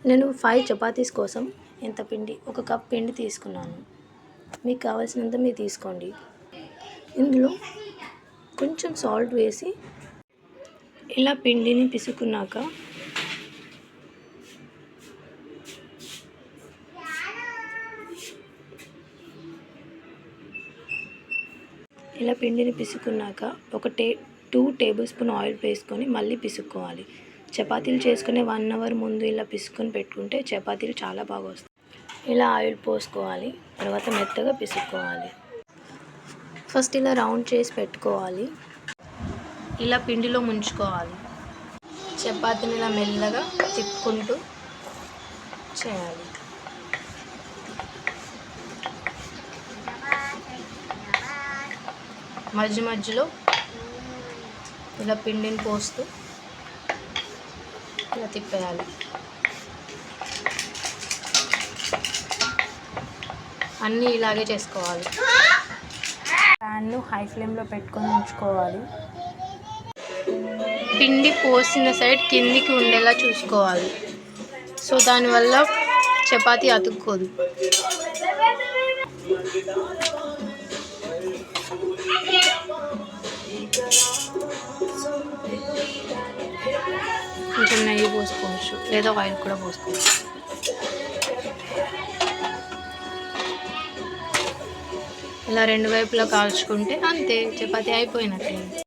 నేను 5 చపాతీస్ కోసం ఎంత పిండి, 1 కప్ పిండి తీసుకున్నాను. మీకు కావాల్సినంత మీరు తీసుకోండి. ఇందులో కొంచెం సాల్ట్ వేసి ఇలా పిండిని పిసుకున్నాక ఒక 2 టేబుల్ స్పూన్ ఆయిల్ వేసుకొని మళ్ళీ పిసుక్కోవాలి. చపాతీలు చేసుకునే 1 అవర్ ముందు ఇలా పిసుకొని పెట్టుకుంటే చపాతీలు చాలా బాగా వస్తాయి. ఇలా ఆయిల్ పోసుకోవాలి, తర్వాత మెత్తగా పిసుక్కోవాలి. ఫస్ట్ ఇలా రౌండ్ చేసి పెట్టుకోవాలి. ఇలా పిండిలో ముంచుకోవాలి. చపాతీని ఇలా మెల్లగా తిప్పుకుంటూ చేయాలి. మధ్యలో ఇలా పిండిని పోస్తూ ఇలా తిప్పేయాలి. అన్నీ ఇలాగే చేసుకోవాలి. ప్యాన్ను హై ఫ్లేమ్లో పెట్టుకొని ఉంచుకోవాలి. పిండి పోసిన సైడ్ కిందికి ఉండేలా చూసుకోవాలి. సో దానివల్ల చపాతీ అతుక్కోదు. కొంచెం నెయ్యి పోసుకోవచ్చు, లేదా ఆయిల్ కూడా పోసుకోవచ్చు. ఇలా 2 వైపులా కాల్చుకుంటే అంతే, చపాతీ అయిపోయినట్లే.